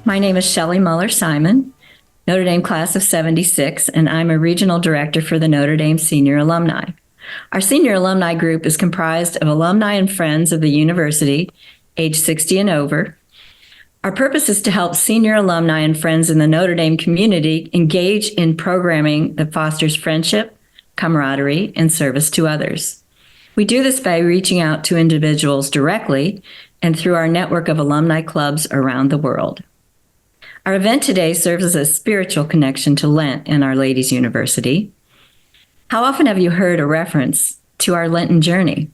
My name is Shelley Muller Simon, Notre Dame class of 76, and I'm a regional director for the Notre Dame Senior Alumni. Our senior alumni group is comprised of alumni and friends of the university, age 60 and over. Our purpose is to help senior alumni and friends in the Notre Dame community engage in programming that fosters friendship, camaraderie, and service to others. We do this by reaching out to individuals directly and through our network of alumni clubs around the world. Our event today serves as a spiritual connection to Lent and Our Lady's University. How often have you heard a reference to our Lenten journey?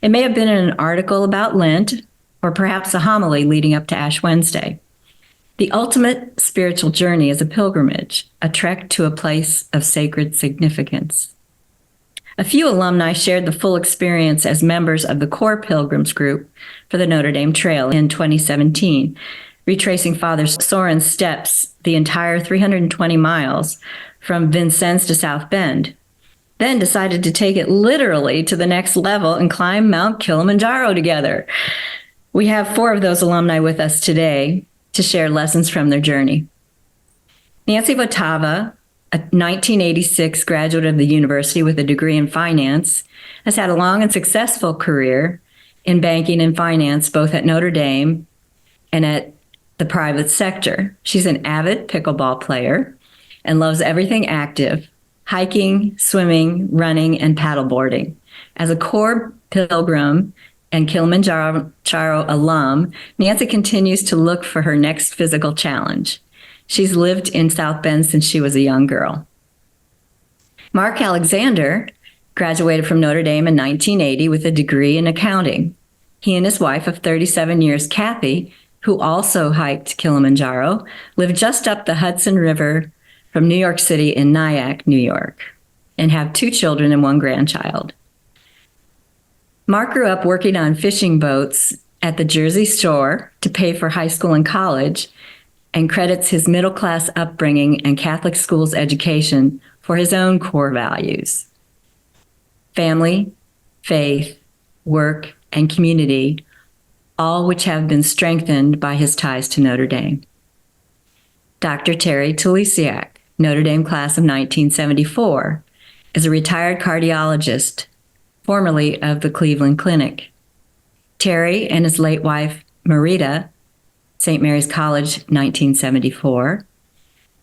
It may have been in an article about Lent, or perhaps a homily leading up to Ash Wednesday. The ultimate spiritual journey is a pilgrimage, a trek to a place of sacred significance. A few alumni shared the full experience as members of the core pilgrims group for the Notre Dame Trail in 2017, retracing Father Sorin's steps the entire 320 miles from Vincennes to South Bend, then decided to take it literally to the next level and climb Mount Kilimanjaro together. We have 4 of those alumni with us today to share lessons from their journey. Nancy Votava, a 1986 graduate of the university with a degree in finance, has had a long and successful career in banking and finance, both at Notre Dame and at the private sector. She's an avid pickleball player and loves everything active: hiking, swimming, running, and paddleboarding. As a core pilgrim and Kilimanjaro alum, Nancy continues to look for her next physical challenge. She's lived in South Bend since she was a young girl. Mark Alexander graduated from Notre Dame in 1980 with a degree in accounting. He and his wife of 37 years, Kathy, who also hiked Kilimanjaro, live just up the Hudson River from New York City in Nyack, New York, and have 2 children and 1 grandchild. Mark grew up working on fishing boats at the Jersey Shore to pay for high school and college, and credits his middle-class upbringing and Catholic schools education for his own core values: family, faith, work, and community, all which have been strengthened by his ties to Notre Dame. Dr. Terry Tulisiak, Notre Dame class of 1974, is a retired cardiologist, formerly of the Cleveland Clinic. Terry and his late wife, Marita, St. Mary's College, 1974,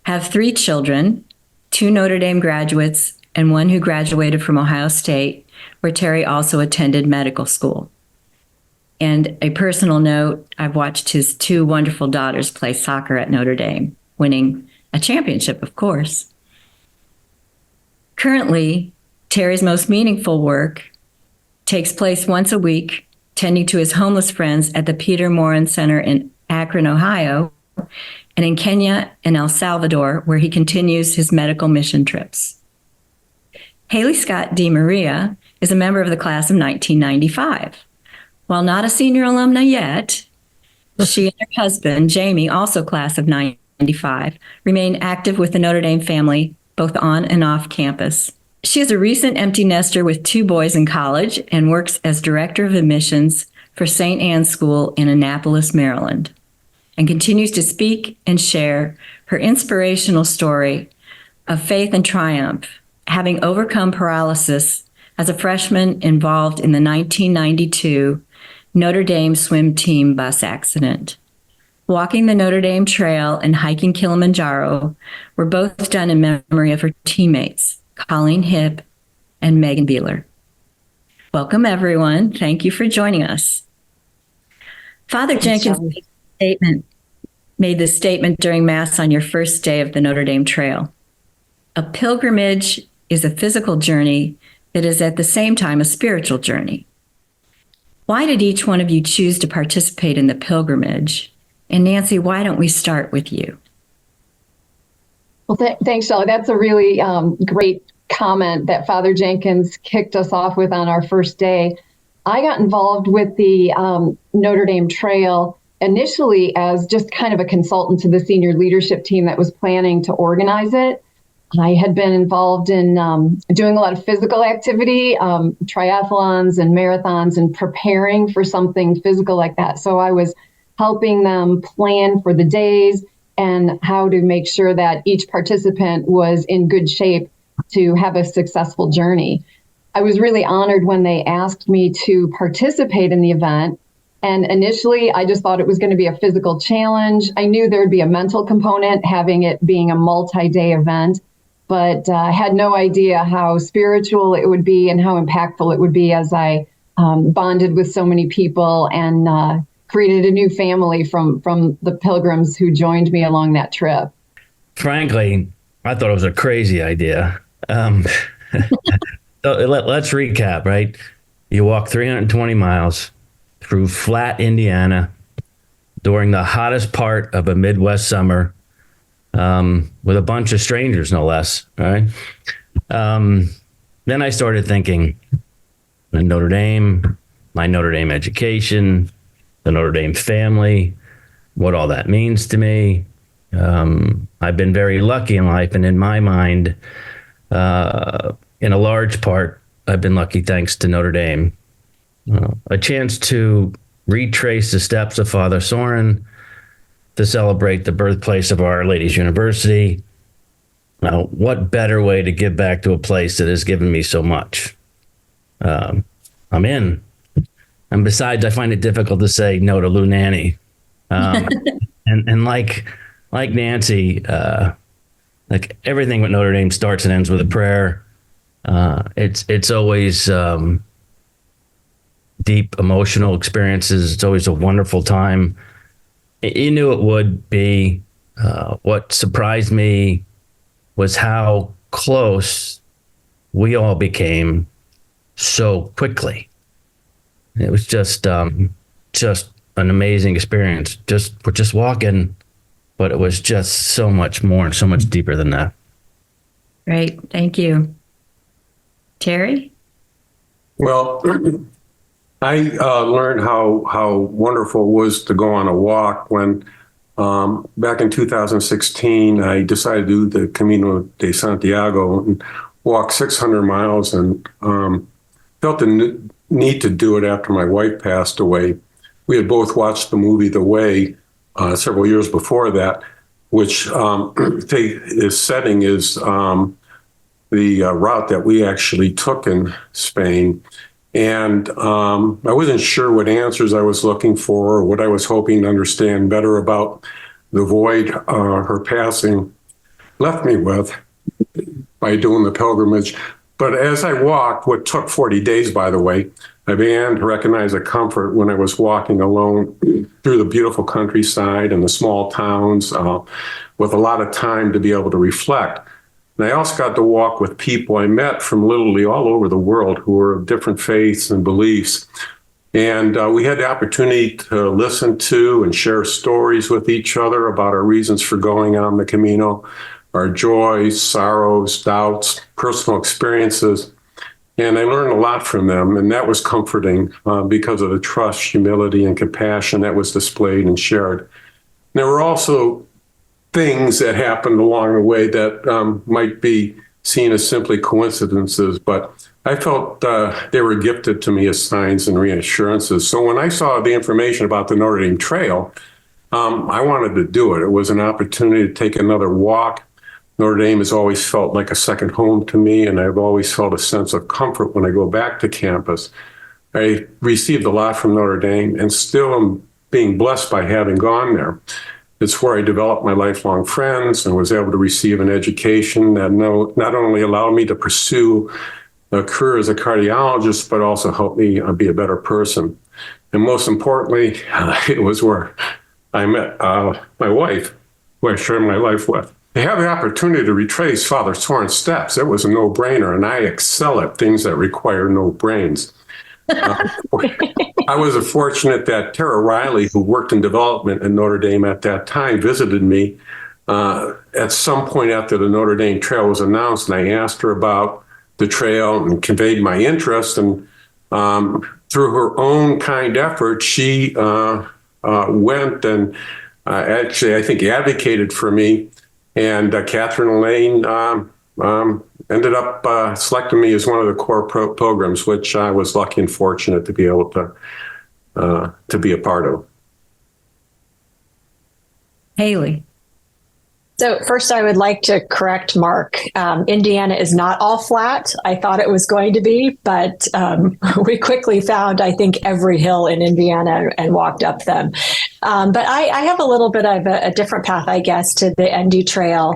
have 3 children, 2 Notre Dame graduates, and 1 who graduated from Ohio State, where Terry also attended medical school. And a personal note, I've watched his 2 wonderful daughters play soccer at Notre Dame, winning a championship, of course. Currently, Terry's most meaningful work takes place once a week, tending to his homeless friends at the Peter Morin Center in Akron, Ohio, and in Kenya and El Salvador, where he continues his medical mission trips. Haley Scott DeMaria is a member of the class of 1995. While not a senior alumna yet, she and her husband, Jamie, also class of 95, remain active with the Notre Dame family, both on and off campus. She is a recent empty nester with 2 boys in college and works as director of admissions for St. Anne's School in Annapolis, Maryland, and continues to speak and share her inspirational story of faith and triumph, having overcome paralysis as a freshman involved in the 1992 Notre Dame swim team bus accident. Walking the Notre Dame Trail and hiking Kilimanjaro were both done in memory of her teammates, Colleen Hibb and Megan Beeler. Welcome, everyone. Thank you for joining us. Father Jenkins made this statement during Mass on your first day of the Notre Dame Trail. A pilgrimage is a physical journey that is at the same time a spiritual journey. Why did each one of you choose to participate in the pilgrimage? And Nancy, why don't we start with you? Well, thanks, Shelley. That's a really great comment that Father Jenkins kicked us off with on our first day. I got involved with the Notre Dame Trail initially as just kind of a consultant to the senior leadership team that was planning to organize it. I had been involved in doing a lot of physical activity, triathlons and marathons, and preparing for something physical like that. So I was helping them plan for the days and how to make sure that each participant was in good shape to have a successful journey. I was really honored when they asked me to participate in the event. And initially, I just thought it was going to be a physical challenge. I knew there would be a mental component, having it being a multi-day event, but I had no idea how spiritual it would be and how impactful it would be as I bonded with so many people and created a new family from the pilgrims who joined me along that trip. Frankly, I thought it was a crazy idea. So let's recap, right? You walk 320 miles through flat Indiana during the hottest part of a Midwest summer with a bunch of strangers, no less, right? Then I started thinking, Notre Dame, my Notre Dame education, the Notre Dame family, what all that means to me. I've been very lucky in life, and in my mind, in a large part, I've been lucky thanks to Notre Dame. A chance to retrace the steps of Father Sorin, to celebrate the birthplace of Our Lady's University. Now, what better way to give back to a place that has given me so much? I'm in. And besides, I find it difficult to say no to Lou Nanny. And like Nancy, like everything with Notre Dame starts and ends with a prayer. It's always deep emotional experiences. It's always a wonderful time. You knew it would be. What surprised me was how close we all became so quickly. It was just an amazing experience. We're just walking, but it was just so much more and so much deeper than that. Great. Thank you. Terry? Well, I learned how wonderful it was to go on a walk when back in 2016, I decided to do the Camino de Santiago and walk 600 miles and felt the need to do it after my wife passed away. We had both watched the movie The Way several years before that, which is setting is the route that we actually took in Spain. And I wasn't sure what answers I was looking for or what I was hoping to understand better about the void her passing left me with by doing the pilgrimage. But as I walked, what took 40 days, by the way, I began to recognize a comfort when I was walking alone through the beautiful countryside and the small towns with a lot of time to be able to reflect. And I also got to walk with people I met from literally all over the world who were of different faiths and beliefs. And we had the opportunity to listen to and share stories with each other about our reasons for going on the Camino, our joys, sorrows, doubts, personal experiences. And I learned a lot from them, and that was comforting because of the trust, humility, and compassion that was displayed and shared. There were also things that happened along the way that might be seen as simply coincidences, but I felt they were gifted to me as signs and reassurances. So when I saw the information about the Notre Dame Trail, I wanted to do it. It was an opportunity to take another walk. Notre Dame has always felt like a second home to me, and I've always felt a sense of comfort when I go back to campus. I received a lot from Notre Dame and still am being blessed by having gone there. It's where I developed my lifelong friends and was able to receive an education that not only allowed me to pursue a career as a cardiologist, but also helped me be a better person. And most importantly, it was where I met my wife, who I shared my life with. To have the opportunity to retrace Father Sorin's steps, it was a no-brainer, and I excel at things that require no brains. I was fortunate that Tara Riley, who worked in development at Notre Dame at that time, visited me at some point after the Notre Dame Trail was announced, and I asked her about the trail and conveyed my interest. And through her own kind effort, she went and actually, I think, advocated for me. And Catherine Elaine ended up selecting me as one of the core programs, which I was lucky and fortunate to be able to be a part of. Haley. So first, I would like to correct Mark. Indiana is not all flat. I thought it was going to be, but we quickly found, I think, every hill in Indiana and walked up them. But I have a little bit of a different path, I guess, to the ND Trail.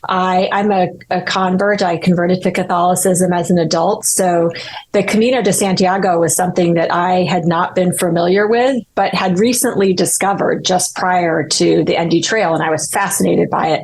I'm a convert. I converted to Catholicism as an adult. So the Camino de Santiago was something that I had not been familiar with, but had recently discovered just prior to the ND Trail. And I was fascinated by it.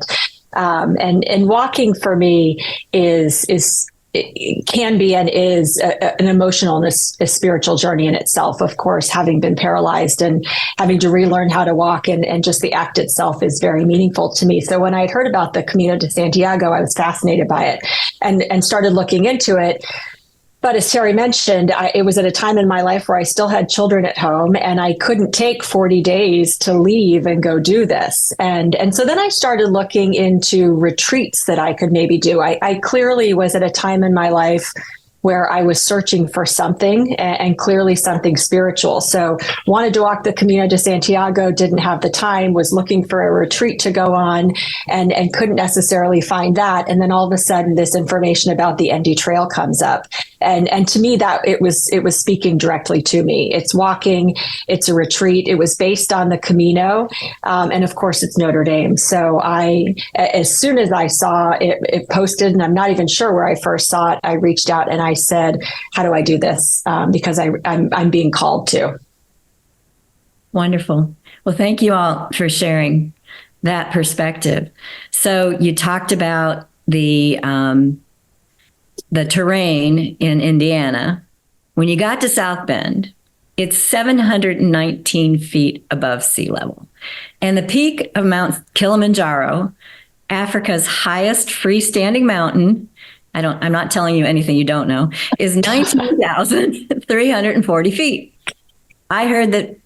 And walking for me it can be and is an emotional and a spiritual journey in itself. Of course, having been paralyzed and having to relearn how to walk and just the act itself is very meaningful to me. So when I had heard about the Camino de Santiago, I was fascinated by it and started looking into it. But as Terry mentioned, it was at a time in my life where I still had children at home and I couldn't take 40 days to leave and go do this. And so then I started looking into retreats that I could maybe do. I clearly was at a time in my life where I was searching for something and clearly something spiritual. So wanted to walk the Camino de Santiago, didn't have the time, was looking for a retreat to go on and couldn't necessarily find that. And then all of a sudden this information about the ND Trail comes up. And to me that it was speaking directly to me. It's walking, it's a retreat. It was based on the Camino. And of course it's Notre Dame. So as soon as I saw it posted, and I'm not even sure where I first saw it, I reached out and I said, how do I do this? Because I'm being called to. Wonderful. Well, thank you all for sharing that perspective. So you talked about the terrain in Indiana. When you got to South Bend, it's 719 feet above sea level. And the peak of Mount Kilimanjaro, Africa's highest freestanding mountain, I'm not telling you anything you don't know, is 19,340 feet. I heard that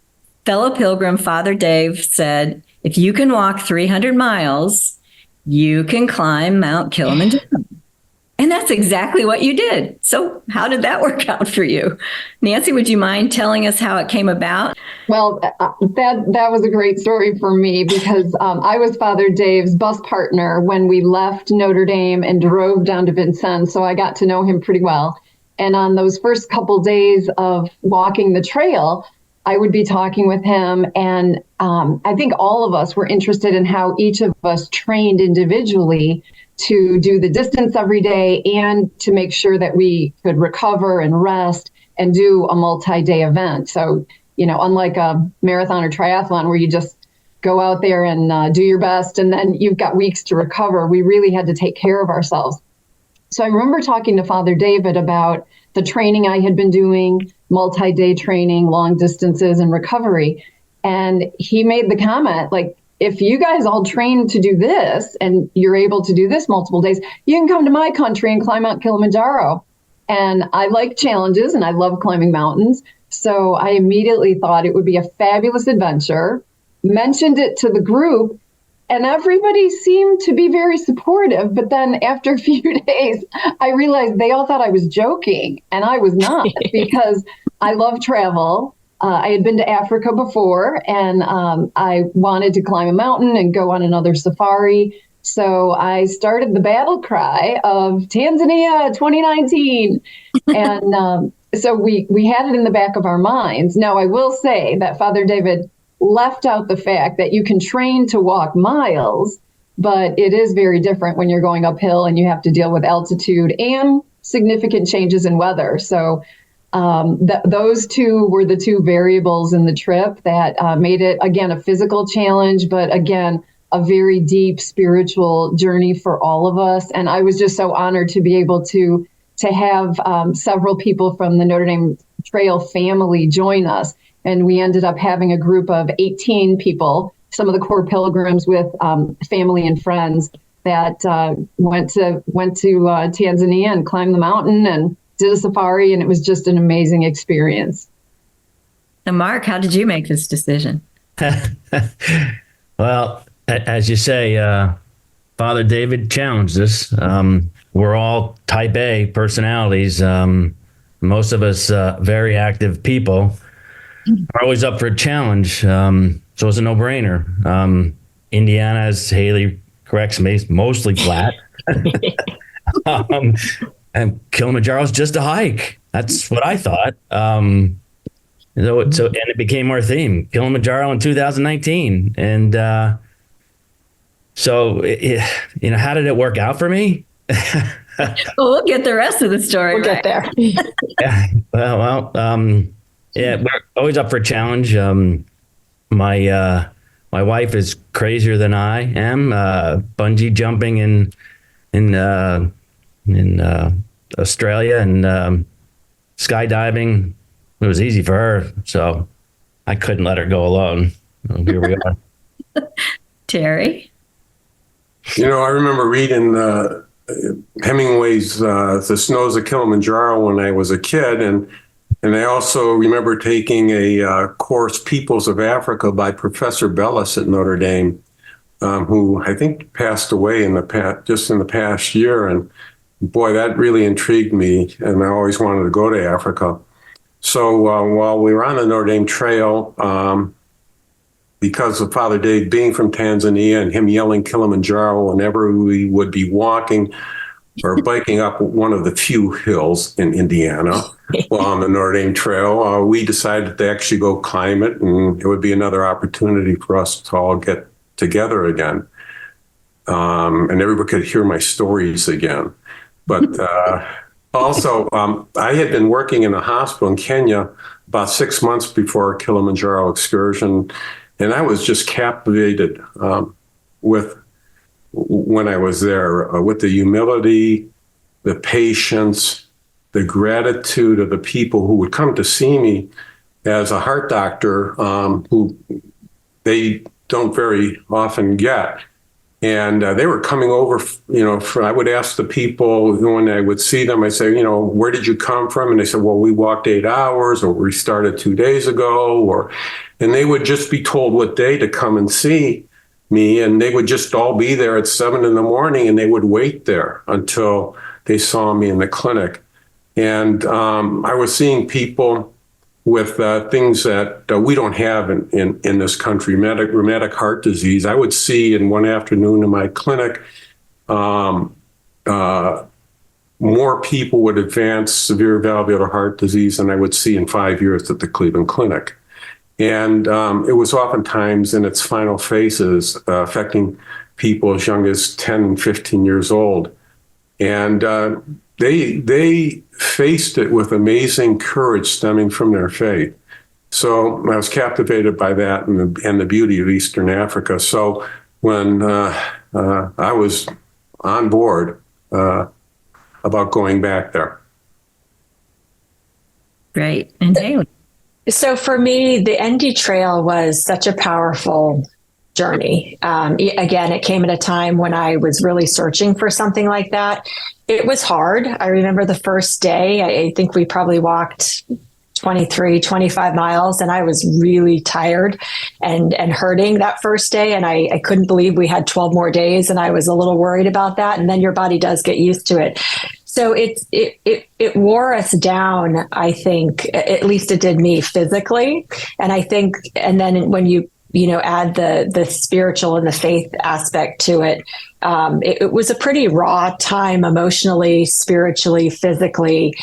fellow pilgrim Father Dave said, if you can walk 300 miles, you can climb Mount Kilimanjaro. And that's exactly what you did. So how did that work out for you? Nancy, would you mind telling us how it came about? Well, that was a great story for me because I was Father Dave's bus partner when we left Notre Dame and drove down to Vincennes. So I got to know him pretty well. And on those first couple days of walking the trail, I would be talking with him. And I think all of us were interested in how each of us trained individually to do the distance every day and to make sure that we could recover and rest and do a multi-day event. So, unlike a marathon or triathlon where you just go out there and do your best and then you've got weeks to recover, we really had to take care of ourselves. So I remember talking to Father David about the training I had been doing, multi-day training, long distances and recovery. And he made the comment, like, if you guys all train to do this and you're able to do this multiple days, you can come to my country and climb Mount Kilimanjaro. And I like challenges and I love climbing mountains. So I immediately thought it would be a fabulous adventure, mentioned it to the group, and everybody seemed to be very supportive. But then after a few days, I realized they all thought I was joking, and I was not because I love travel. I had been to Africa before, and I wanted to climb a mountain and go on another safari. So I started the battle cry of Tanzania 2019. And so we had it in the back of our minds. Now, I will say that Father David left out the fact that you can train to walk miles, but it is very different when you're going uphill and you have to deal with altitude and significant changes in weather. So those two were the two variables in the trip that made it, again, a physical challenge, but again, a very deep spiritual journey for all of us. And I was just so honored to be able to have several people from the Notre Dame Trail family join us. And we ended up having a group of 18 people, some of the core pilgrims with family and friends that went to Tanzania and climbed the mountain and did a safari, and it was just an amazing experience. So Mark, how did you make this decision? Well, as you say, Father David challenged us. We're all type A personalities. Most of us very active people are always up for a challenge. So it's a no-brainer. Indiana, as Haley corrects me, is mostly flat. And Kilimanjaro is just a hike. That's what I thought. And it became our theme, Kilimanjaro in 2019. And how did it work out for me? Well, we'll get the rest of the story. We'll get there. Yeah. We're always up for a challenge. My wife is crazier than I am. Bungee jumping in Australia and skydiving. It was easy for her, so I couldn't let her go alone. So here we are. Terry? I remember reading Hemingway's The Snows of Kilimanjaro when I was a kid, and I also remember taking a course, Peoples of Africa, by Professor Bellis at Notre Dame, who I think passed away in the past year. And boy, that really intrigued me, and I always wanted to go to Africa. So while we were on the Notre Dame Trail, because of Father Dave being from Tanzania and him yelling Kilimanjaro whenever we would be walking or biking up one of the few hills in Indiana while on the Notre Dame Trail, we decided to actually go climb it, and it would be another opportunity for us to all get together again. And everybody could hear my stories again. But also, I had been working in a hospital in Kenya about 6 months before our Kilimanjaro excursion, and I was just captivated when I was there, with the humility, the patience, the gratitude of the people who would come to see me as a heart doctor, who they don't very often get. And they were coming over, I would ask the people when I would see them, I say, where did you come from? And they said, well, we walked 8 hours, or we started 2 days ago, and they would just be told what day to come and see me. And they would just all be there at 7 a.m, and they would wait there until they saw me in the clinic. And I was seeing people with things that we don't have in this country, rheumatic heart disease. I would see in one afternoon in my clinic, more people with advanced severe valvular heart disease than I would see in 5 years at the Cleveland Clinic. And it was oftentimes in its final phases, affecting people as young as 10 and 15 years old. And they faced it with amazing courage stemming from their faith. So I was captivated by that and the beauty of Eastern Africa. So when I was on board about going back there. Great. And Haley? So for me, the ND Trail was such a powerful journey. Again, it came at a time when I was really searching for something like that. It was hard. I remember the first day, I think we probably walked 23, 25 miles, and I was really tired and hurting that first day. And I couldn't believe we had 12 more days, and I was a little worried about that. And then your body does get used to it. So it wore us down, I think, at least it did me physically. And I think, and then when you add the spiritual and the faith aspect to it, it was a pretty raw time emotionally, spiritually, physically,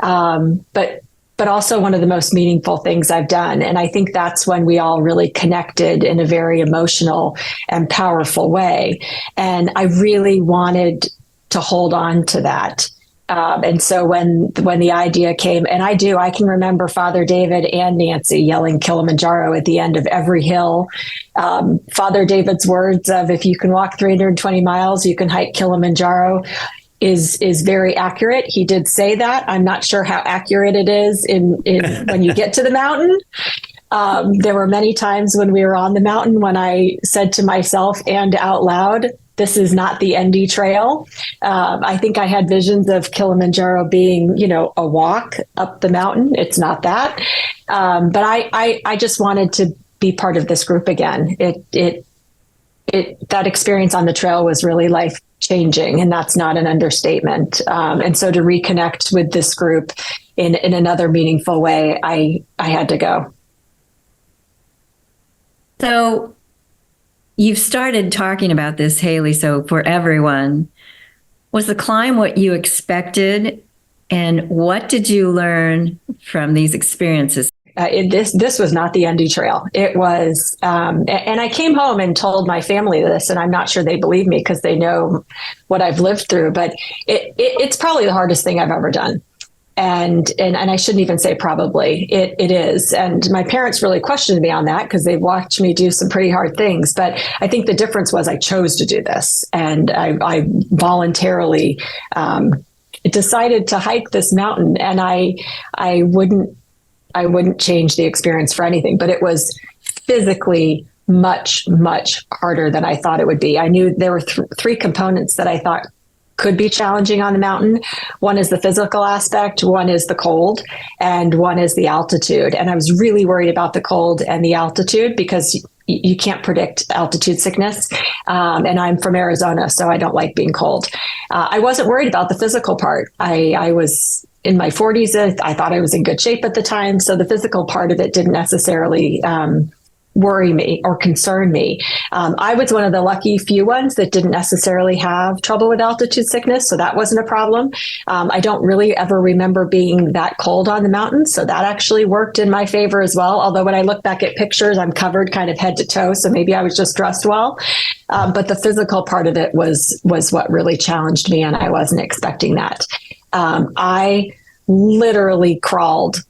but also one of the most meaningful things I've done. And I think that's when we all really connected in a very emotional and powerful way. And I really wanted to hold on to that. And so when the idea came, and I can remember Father David and Nancy yelling Kilimanjaro at the end of every hill. Father David's words of, if you can walk 320 miles, you can hike Kilimanjaro, is very accurate. He did say that. I'm not sure how accurate it is in when you get to the mountain. There were many times when we were on the mountain when I said to myself and out loud, this is not the ND Trail. I think I had visions of Kilimanjaro being, a walk up the mountain. It's not that. But I just wanted to be part of this group again. That experience on the trail was really life changing, and that's not an understatement. And so to reconnect with this group in another meaningful way, I had to go. So you've started talking about this, Haley. So for everyone, was the climb what you expected? And what did you learn from these experiences? This was not the ND Trail. It was, and I came home and told my family this, and I'm not sure they believe me because they know what I've lived through. But it's probably the hardest thing I've ever done, and I shouldn't even say probably. It is, and my parents really questioned me on that because they've watched me do some pretty hard things. But I think the difference was I chose to do this, and I voluntarily decided to hike this mountain, and I wouldn't change the experience for anything, but it was physically much, much harder than I thought it would be. I knew there were three components that I thought could be challenging on the mountain. One is the physical aspect, one is the cold, and one is the altitude. And I was really worried about the cold and the altitude because you can't predict altitude sickness. And I'm from Arizona, so I don't like being cold. I wasn't worried about the physical part. I was in my 40s. I thought I was in good shape at the time. So the physical part of it didn't necessarily worry me or concern me. I was one of the lucky few ones that didn't necessarily have trouble with altitude sickness. So that wasn't a problem. I don't really ever remember being that cold on the mountain. So that actually worked in my favor as well. Although when I look back at pictures, I'm covered kind of head to toe. So maybe I was just dressed well. But the physical part of it was what really challenged me. And I wasn't expecting that. I literally crawled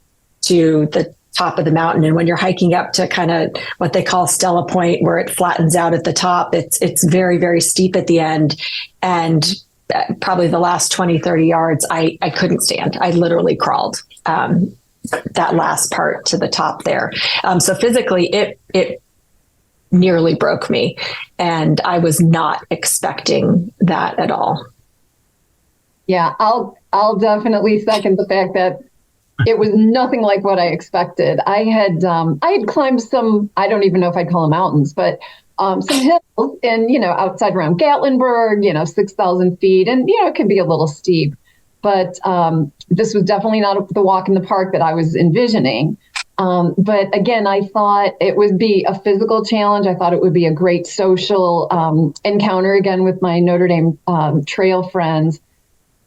to the top of the mountain. And when you're hiking up to kind of what they call Stella Point, where it flattens out at the top, it's very, very steep at the end. And probably the last 20, 30 yards, I couldn't stand. I literally crawled that last part to the top there. So physically, it nearly broke me. And I was not expecting that at all. Yeah, I'll definitely second the fact that it was nothing like what I expected. I had climbed some, I don't even know if I'd call them mountains, but some hills and, outside around Gatlinburg, 6,000 feet. And, it can be a little steep. But this was definitely not the walk in the park that I was envisioning. But again, I thought it would be a physical challenge. I thought it would be a great social encounter again with my Notre Dame Trail friends.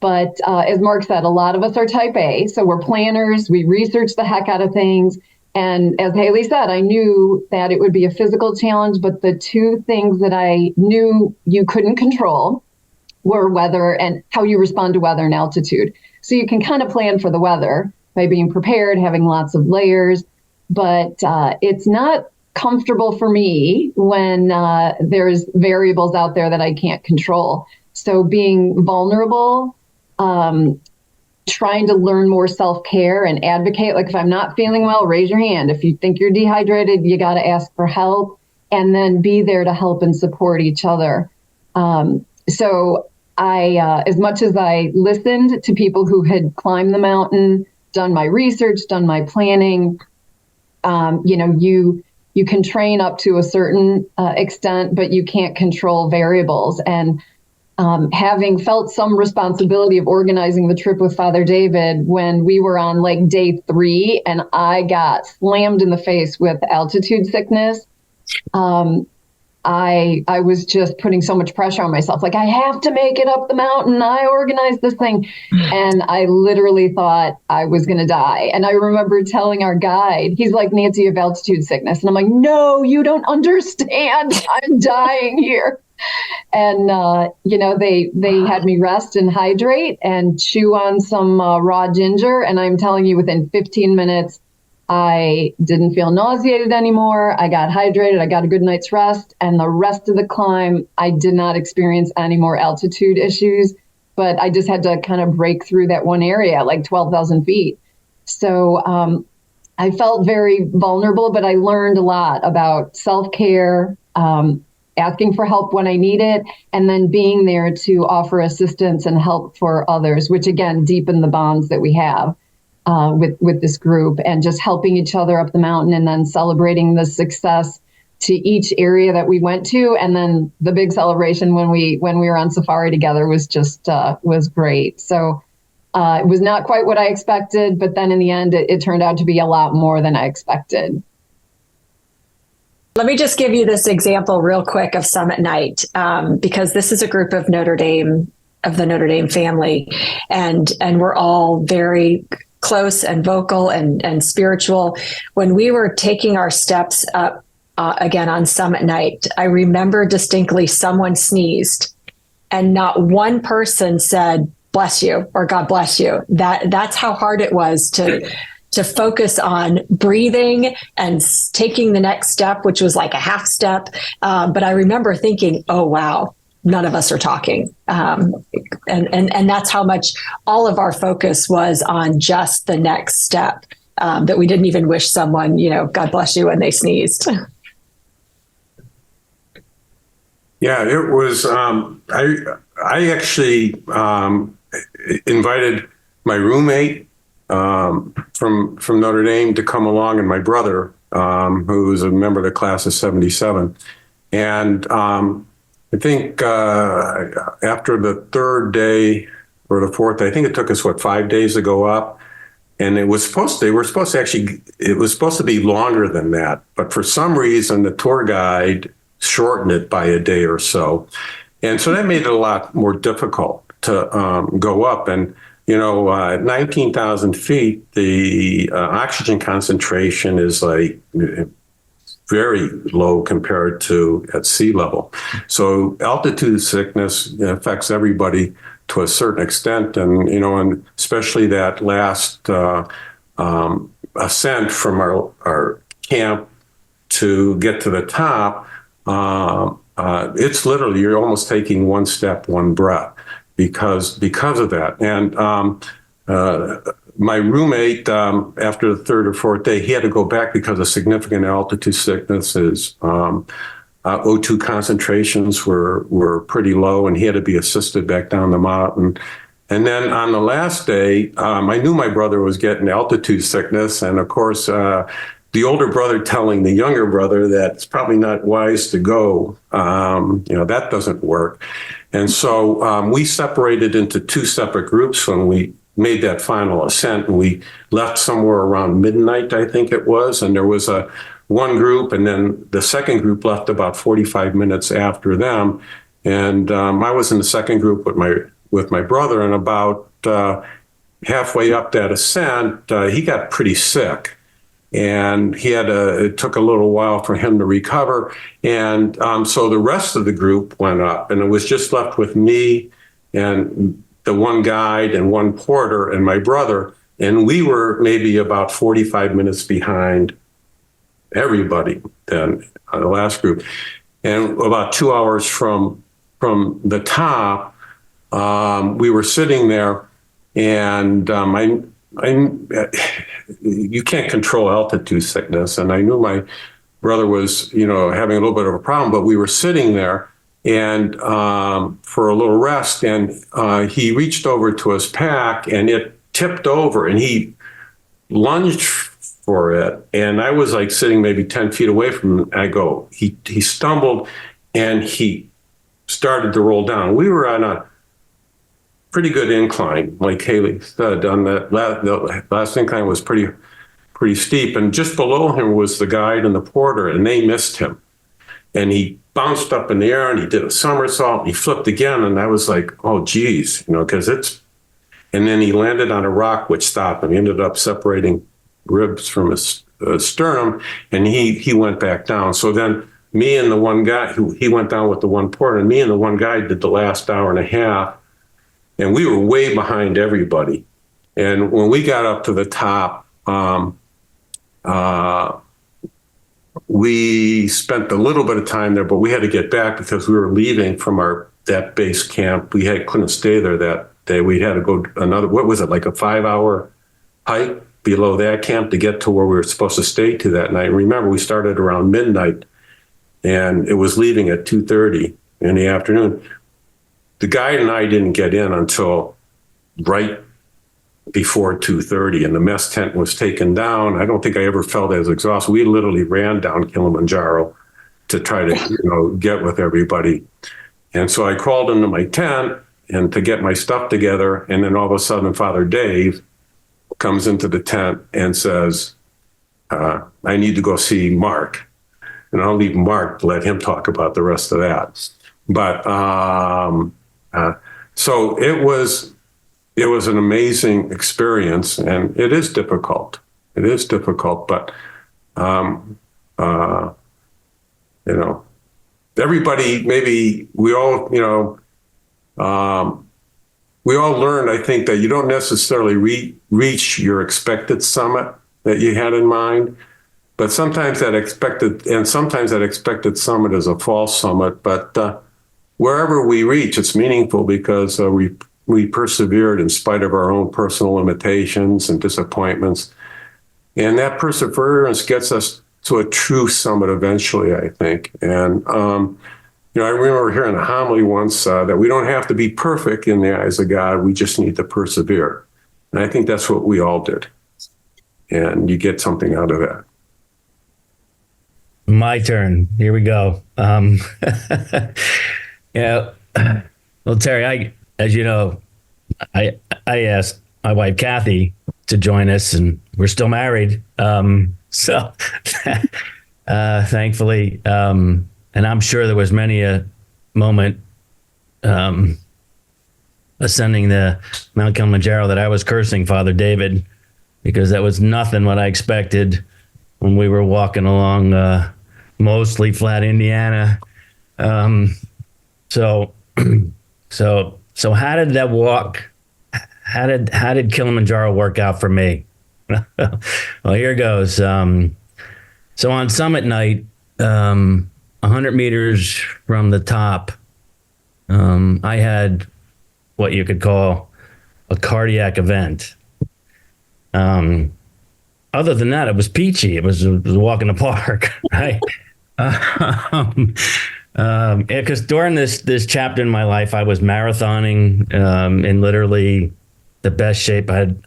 But as Mark said, a lot of us are type A, so we're planners. We research the heck out of things. And as Haley said, I knew that it would be a physical challenge, but the two things that I knew you couldn't control were weather and how you respond to weather and altitude. So you can kind of plan for the weather by being prepared, having lots of layers, but it's not comfortable for me when there's variables out there that I can't control. So being vulnerable, trying to learn more self-care and advocate. Like if I'm not feeling well, raise your hand. If you think you're dehydrated, you got to ask for help and then be there to help and support each other. So I, as much as I listened to people who had climbed the mountain, done my research, done my planning, you can train up to a certain extent, but you can't control variables. And having felt some responsibility of organizing the trip with Father David when we were on like day 3 and I got slammed in the face with altitude sickness, I was just putting so much pressure on myself. Like, I have to make it up the mountain. I organized this thing. And I literally thought I was going to die. And I remember telling our guide, he's like, Nancy, you have altitude sickness. And I'm like, no, you don't understand. I'm dying here. And, they had me rest and hydrate and chew on some raw ginger. And I'm telling you, within 15 minutes, I didn't feel nauseated anymore. I got hydrated. I got a good night's rest. And the rest of the climb, I did not experience any more altitude issues. But I just had to kind of break through that one area, like 12,000 feet. So I felt very vulnerable, but I learned a lot about self-care, asking for help when I need it, and then being there to offer assistance and help for others, which again, deepen the bonds that we have with this group, and just helping each other up the mountain and then celebrating the success to each area that we went to. And then the big celebration when we were on safari together was just, was great. So it was not quite what I expected, but then in the end, it turned out to be a lot more than I expected. Let me just give you this example real quick of summit night, because this is a group of the Notre Dame family, and we're all very close and vocal and spiritual. When we were taking our steps up again on summit night, I remember distinctly someone sneezed, and not one person said "bless you" or "God bless you." That's how hard it was to focus on breathing and taking the next step, which was like a half step. But I remember thinking, oh, wow, none of us are talking. And that's how much all of our focus was on just the next step, that we didn't even wish someone, God bless you when they sneezed. Yeah, it was, I actually invited my roommate from Notre Dame to come along, and my brother, who was a member of the class of 77. And I think after the third day or the fourth day, I think it took us, 5 days to go up. And it was supposed to be longer than that. But for some reason, the tour guide shortened it by a day or so. And so that made it a lot more difficult to go up. And at 19,000 feet, the oxygen concentration is like very low compared to at sea level. So altitude sickness affects everybody to a certain extent. And, and especially that last ascent from our camp to get to the top, it's literally, you're almost taking one step, one breath. Because of that. And my roommate, after the third or fourth day, he had to go back because of significant altitude sickness. His O2 concentrations were pretty low, and he had to be assisted back down the mountain. And then on the last day, I knew my brother was getting altitude sickness. And of course, the older brother telling the younger brother that it's probably not wise to go, that doesn't work. And so we separated into two separate groups when we made that final ascent, and we left somewhere around midnight, I think it was. And there was one group, and then the second group left about 45 minutes after them. And I was in the second group with my brother, and about halfway up that ascent, he got pretty sick. And it took a little while for him to recover. And so the rest of the group went up, and it was just left with me and the one guide and one porter and my brother. And we were maybe about 45 minutes behind everybody then, the last group. And about 2 hours from the top, we were sitting there, and you can't control altitude sickness. And I knew my brother was, having a little bit of a problem, but we were sitting there and for a little rest, and he reached over to his pack, and it tipped over, and he lunged for it. And I was like sitting maybe 10 feet away from him. I go, he stumbled, and he started to roll down. We were on a pretty good incline, like Haley said. On the last incline was pretty steep, and just below him was the guide and the porter, and they missed him. And he bounced up in the air, and he did a somersault, and he flipped again, and I was like, oh, geez, because and then he landed on a rock, which stopped him. He ended up separating ribs from his sternum, and he went back down. So then me and the one guy, he went down with the one porter, and me and the one guy did the last hour and a half. And we were way behind everybody. And when we got up to the top, we spent a little bit of time there, but we had to get back because we were leaving from that base camp. We couldn't stay there that day. We had to go like a 5-hour hike below that camp to get to where we were supposed to stay to that night. Remember, we started around midnight, and it was leaving at 2:30 in the afternoon. The guide and I didn't get in until right before 2:30, and the mess tent was taken down. I don't think I ever felt as exhausted. We literally ran down Kilimanjaro to try to, get with everybody. And so I crawled into my tent and to get my stuff together. And then all of a sudden, Father Dave comes into the tent and says, I need to go see Mark. and I'll leave Mark to let him talk about the rest of that. But so it was an amazing experience, and it is difficult. It is difficult, but everybody, maybe we all, we all learned, I think, that you don't necessarily reach your expected summit that you had in mind, but sometimes that expected summit is a false summit. But wherever we reach, it's meaningful because we persevered in spite of our own personal limitations and disappointments. And that perseverance gets us to a true summit eventually, I think. And, I remember hearing a homily once that we don't have to be perfect in the eyes of God. We just need to persevere. And I think that's what we all did. And you get something out of that. My turn. Here we go. Yeah. Well, Terry, as you know, I asked my wife, Kathy, to join us, and we're still married. So thankfully, and I'm sure there was many a moment ascending the Mount Kilimanjaro that I was cursing Father David, because that was nothing what I expected when we were walking along mostly flat Indiana. So how did that walk? How did Kilimanjaro work out for me? Well, here goes. So on summit night, 100 meters from the top, I had what you could call a cardiac event. Other than that, it was peachy. It was a walk in the park, right? Because during this chapter in my life, I was marathoning in literally the best shape I'd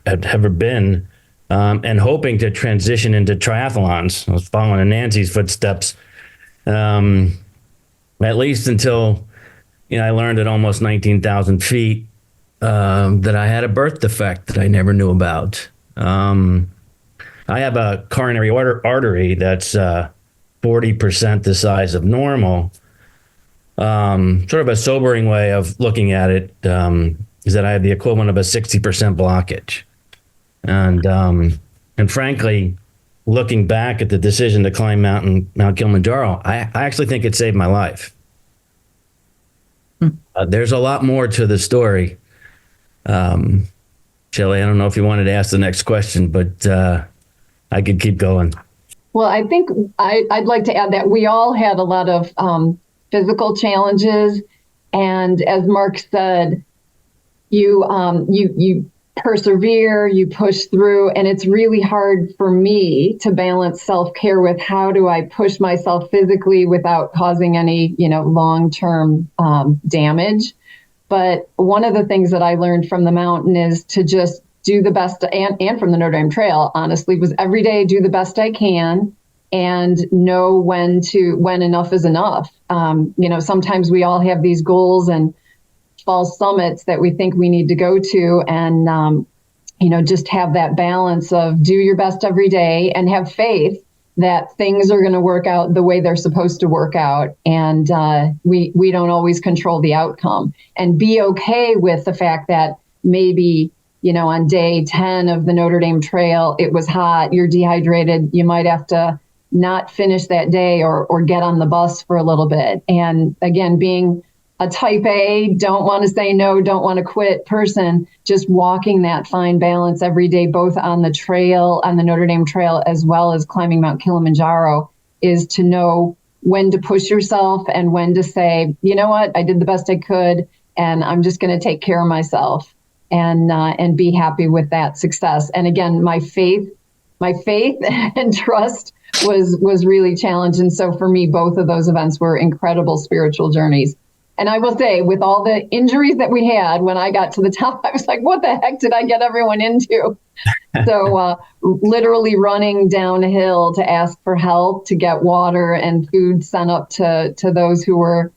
ever been, and hoping to transition into triathlons. I was following in Nancy's footsteps, at least until I learned at almost 19,000 feet that I had a birth defect that I never knew about. I have a coronary artery that's 40% the size of normal. Sort of a sobering way of looking at it is that I have the equivalent of a 60% blockage. And frankly, looking back at the decision to climb Mount Kilimanjaro, I actually think it saved my life. There's a lot more to the story. Shelley, I don't know if you wanted to ask the next question, but I could keep going. Well, I think I'd like to add that we all had a lot of physical challenges, and as Mark said, you persevere, you push through, and it's really hard for me to balance self-care with how do I push myself physically without causing any long-term damage. But one of the things that I learned from the mountain is to just do the best, and from the Notre Dame Trail, honestly, was every day do the best I can and know when enough is enough. Sometimes we all have these goals and false summits that we think we need to go to, and just have that balance of do your best every day and have faith that things are going to work out the way they're supposed to work out. And we don't always control the outcome, and be okay with the fact that maybe, on day 10 of the Notre Dame Trail, it was hot, you're dehydrated, you might have to not finish that day or get on the bus for a little bit. And again, being a type A, don't want to say no, don't want to quit person, just walking that fine balance every day, both on the trail, on the Notre Dame Trail, as well as climbing Mount Kilimanjaro, is to know when to push yourself and when to say, you know what, I did the best I could, and I'm just going to take care of myself and be happy with that success. And again, my faith and trust was really challenged. And so for me, both of those events were incredible spiritual journeys. And I will say, with all the injuries that we had, when I got to the top, I was like, what the heck did I get everyone into? So literally running down a hill to ask for help, to get water and food sent up to those who were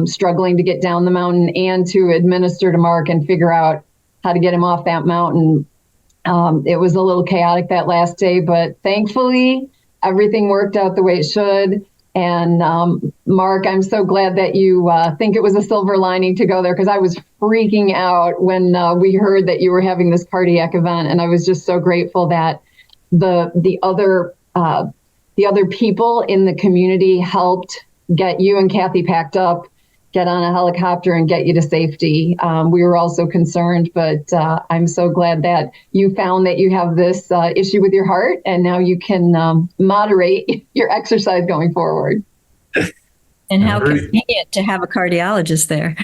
struggling to get down the mountain, and to administer to Mark and figure out how to get him off that mountain. It was a little chaotic that last day, but thankfully, everything worked out the way it should. And Mark, I'm so glad that you think it was a silver lining to go there, because I was freaking out when we heard that you were having this cardiac event, and I was just so grateful that the other people in the community helped get you and Kathy packed up, get on a helicopter, and get you to safety. We were also concerned, but I'm so glad that you found that you have this issue with your heart, and now you can moderate your exercise going forward. And how convenient to have a cardiologist there.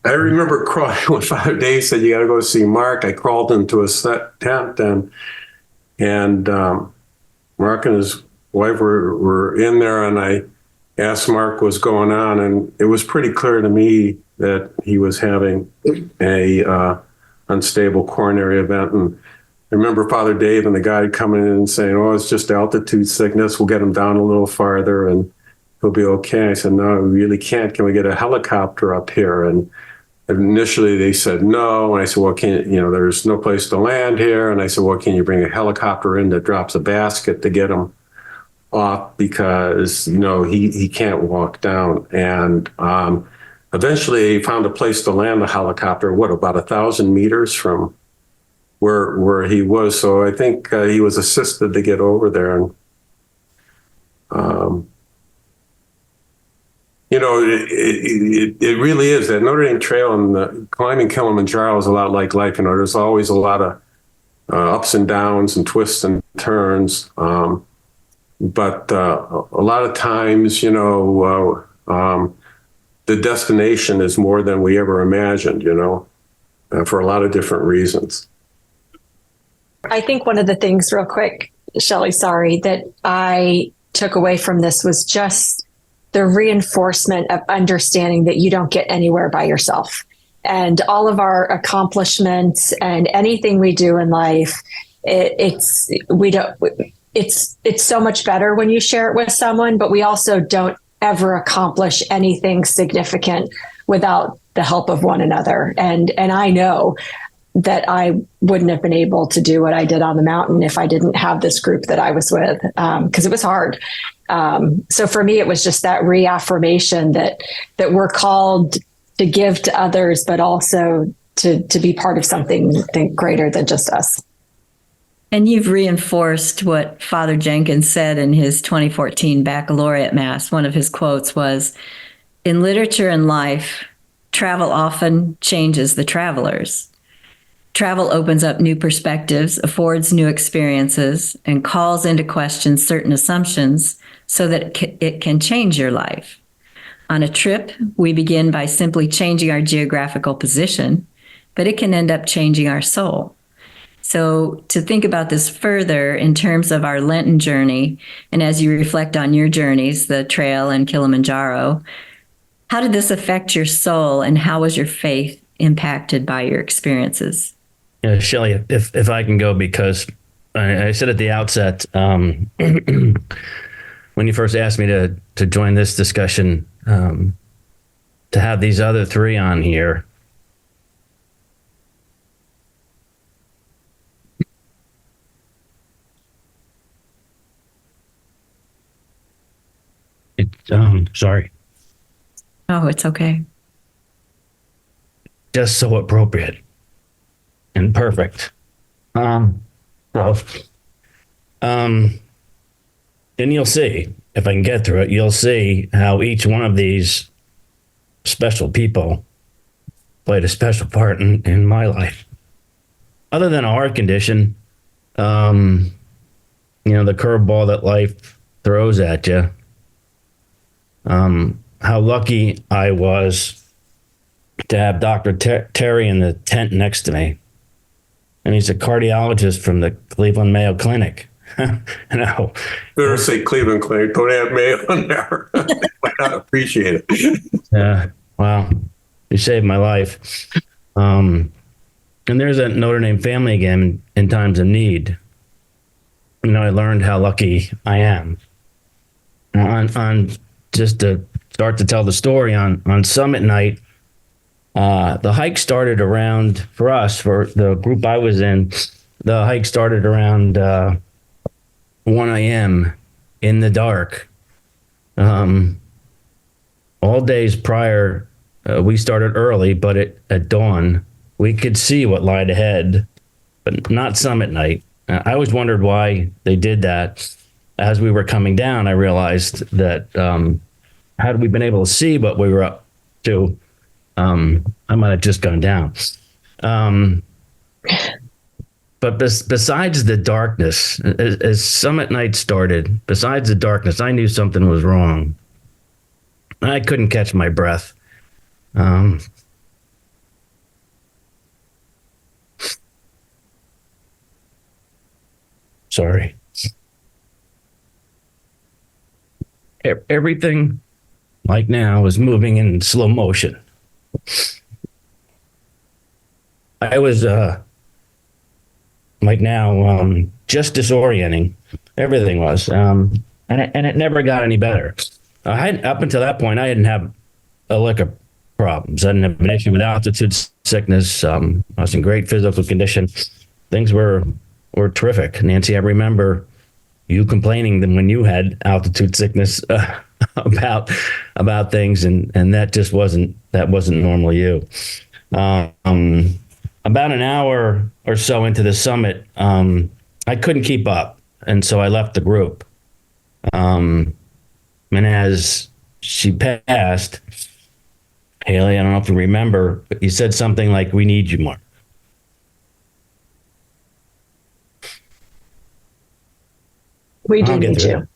I remember crawling when Father Dave said, "You got to go see Mark." I crawled into a set tent, and Mark and his wife were in there, and I asked Mark what's going on, and it was pretty clear to me that he was having a unstable coronary event. And I remember Father Dave and the guide coming in and saying, "Oh, it's just altitude sickness. We'll get him down a little farther and he'll be okay." I said, "No, we really can't. Can we get a helicopter up here?" And initially they said no. And I said, "Well, there's no place to land here." And I said, "Well, can you bring a helicopter in that drops a basket to get him off, because he can't walk down." And eventually he found a place to land the helicopter, about 1,000 meters from where he was. So I think he was assisted to get over there. And it really is that Notre Dame Trail, and climbing Kilimanjaro is a lot like life. There's always a lot of ups and downs and twists and turns. But a lot of times, the destination is more than we ever imagined, for a lot of different reasons. I think one of the things, real quick, Shelley, sorry, that I took away from this was just the reinforcement of understanding that you don't get anywhere by yourself. And all of our accomplishments and anything we do in life, it's so much better when you share it with someone, but we also don't ever accomplish anything significant without the help of one another. And I know that I wouldn't have been able to do what I did on the mountain if I didn't have this group that I was with, because it was hard. So for me, it was just that reaffirmation that we're called to give to others, but also to be part of something greater than just us. And you've reinforced what Father Jenkins said in his 2014 baccalaureate mass. One of his quotes was, "In literature and life, travel often changes the travelers. Travel opens up new perspectives, affords new experiences, and calls into question certain assumptions so that it can change your life. On a trip, we begin by simply changing our geographical position, but it can end up changing our soul." So to think about this further in terms of our Lenten journey, and as you reflect on your journeys, the trail and Kilimanjaro, how did this affect your soul, and how was your faith impacted by your experiences? Shelley, if I can go, because I said at the outset, when you first asked me to join this discussion, to have these other three on here, sorry. Oh, it's okay. Just so appropriate and perfect. And you'll see, if I can get through it, you'll see how each one of these special people played a special part in my life. Other than a heart condition, the curveball that life throws at you, how lucky I was to have Dr. Terry in the tent next to me. And he's a cardiologist from the Cleveland Mayo Clinic. Better say Cleveland Clinic. Don't have Mayo in there. Might not appreciate it. Wow. You saved my life. And there's that Notre Dame family again in times of need. I learned how lucky I am. On just to start to tell the story, on summit night, the hike started around, for us, for the group I was in, the hike started around 1 a.m. in the dark. All days prior, we started early, but at dawn, we could see what lied ahead, but not summit night. I always wondered why they did that. As we were coming down, I realized that had we been able to see what we were up to, I might have just gone down. But besides the darkness, as summit night started, besides the darkness, I knew something was wrong. I couldn't catch my breath. Sorry. Everything, like now, is moving in slow motion. I was, like now, just disorienting. Everything was. And it never got any better. Up until that point, I didn't have a lick of problems. I didn't have an issue with altitude sickness. I was in great physical condition. Things were terrific. Nancy, I remember you complaining then when you had altitude sickness about things, and that just wasn't normally you. About an hour or so into the summit, I couldn't keep up, and so I left the group. And as she passed, Haley, I don't know if you remember, but you said something like, "We need you, Mark." We do need you.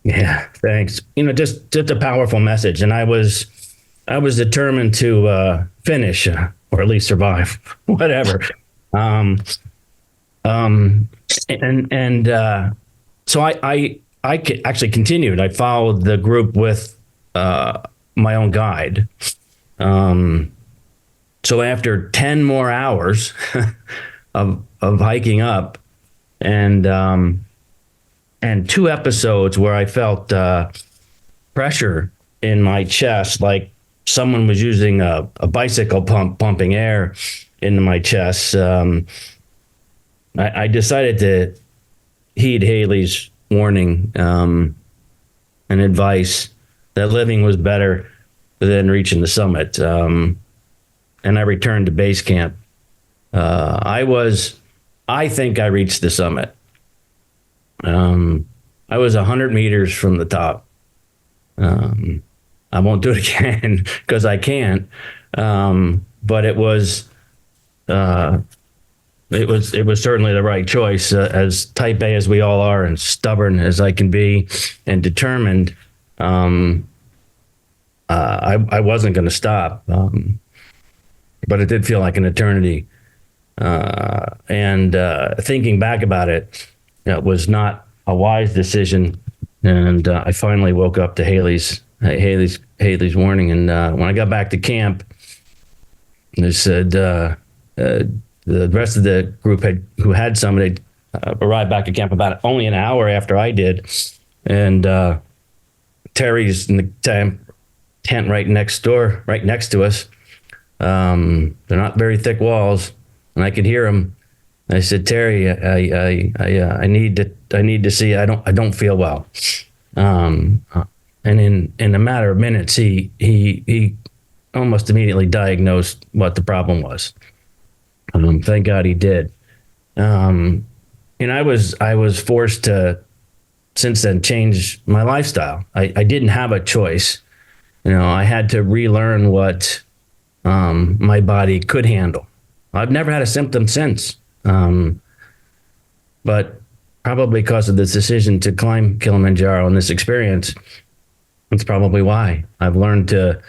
Yeah, thanks. Just a powerful message, and I was determined to finish or at least survive, whatever. So I actually continued. I followed the group with my own guide. So after 10 more hours of hiking up, and 2 episodes where I felt pressure in my chest, like someone was using a bicycle pump pumping air into my chest, I decided to heed Haley's warning and advice that living was better than reaching the summit. And I returned to base camp. I think I reached the summit. I was 100 meters from the top. I won't do it again because I can't. But it was certainly the right choice. As type A as we all are, and stubborn as I can be, and determined, I wasn't going to stop. But it did feel like an eternity. And thinking back about it, it was not a wise decision. And I finally woke up to Haley's warning. And when I got back to camp, they said the rest of the group who had somebody arrived back at camp about only an hour after I did. And Terry's in the tent right next to us. They're not very thick walls, and I could hear him. I said, "Terry, I need to see. I don't feel well." And in a matter of minutes, he almost immediately diagnosed what the problem was. Thank God he did. And I was forced to, since then, change my lifestyle. I didn't have a choice. I had to relearn what my body could handle. I've never had a symptom since. But probably because of this decision to climb Kilimanjaro and this experience, that's probably why I've learned to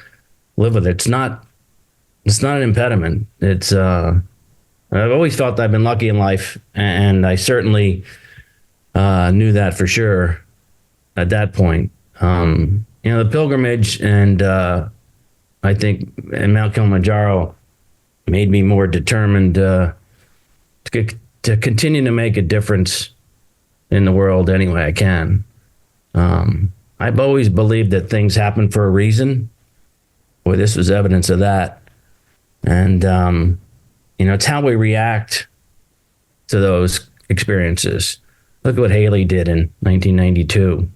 live with it. It's not an impediment. It's I've always felt I've been lucky in life, and I certainly knew that for sure at that point. The pilgrimage and I think in Mount Kilimanjaro made me more determined to continue to make a difference in the world any way I can. I've always believed that things happen for a reason. Boy, this was evidence of that. And, it's how we react to those experiences Look what Haley did in 1992.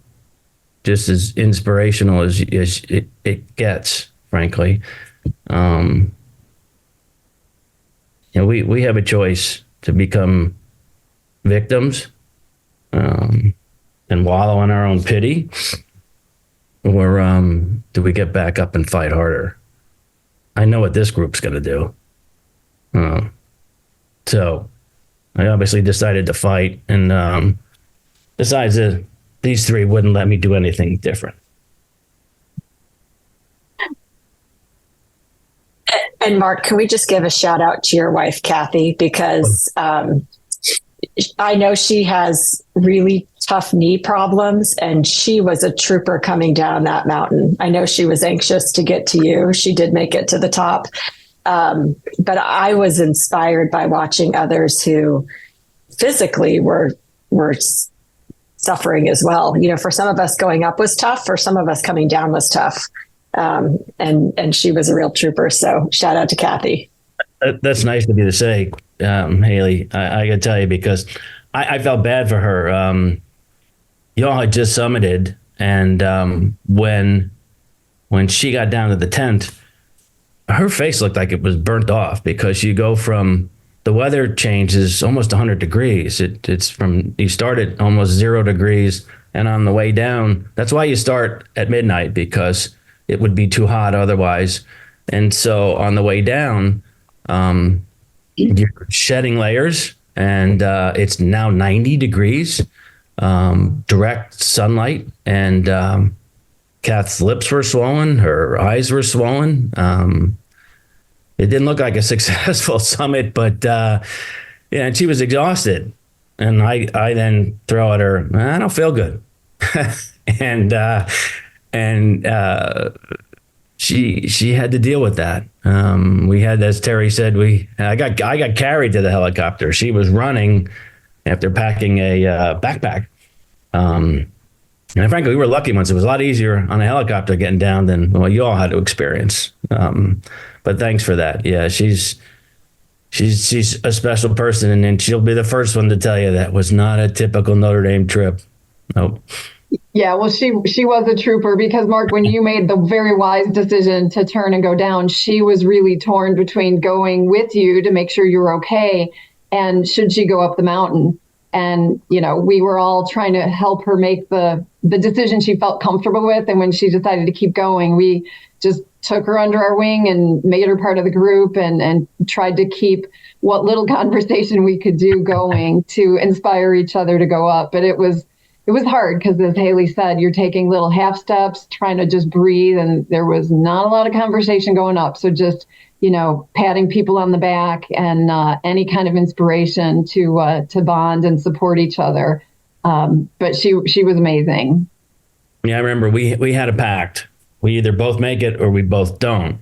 Just as inspirational as it gets, frankly. We have a choice to become victims and wallow in our own pity, or do we get back up and fight harder? I know what this group's going to do. So I obviously decided to fight, and besides, these three wouldn't let me do anything different. And Mark, can we just give a shout out to your wife, Kathy, because I know she has really tough knee problems, and she was a trooper coming down that mountain. I know she was anxious to get to you. She did make it to the top. But I was inspired by watching others who physically were suffering as well. You know, for some of us going up was tough. For some of us coming down was tough. And she was a real trooper. So shout out to Kathy. That's nice of you to say, Haley. I got to tell you, because I felt bad for her. Y'all had just summited, and when she got down to the tent, her face looked like it was burnt off, because you go from, the weather changes almost 100 degrees. It's from, you start at almost 0 degrees, and on the way down, that's why you start at midnight, because it would be too hot otherwise. And so on the way down, you're shedding layers, and it's now 90 degrees, direct sunlight, and Kath's lips were swollen, her eyes were swollen. It didn't look like a successful summit, but and she was exhausted. And I then throw at her, I don't feel good. and she had to deal with that. We had, as Terry said, I got carried to the helicopter. She was running after packing a backpack. And frankly, we were lucky once. It was a lot easier on a helicopter getting down than what you all had to experience. But thanks for that. Yeah, she's a special person, and she'll be the first one to tell you that was not a typical Notre Dame trip. Nope. Yeah, well, she was a trooper, because Mark, when you made the very wise decision to turn and go down, she was really torn between going with you to make sure you were okay, and should she go up the mountain. And, you know, we were all trying to help her make the decision she felt comfortable with. And when she decided to keep going, we just took her under our wing and made her part of the group, and tried to keep what little conversation we could do going to inspire each other to go up. But it was hard, because, as Haley said, you're taking little half steps, trying to just breathe. And there was not a lot of conversation going up. So just, you know, patting people on the back, and any kind of inspiration to bond and support each other. But she was amazing. Yeah, I remember we had a pact. We either both make it or we both don't.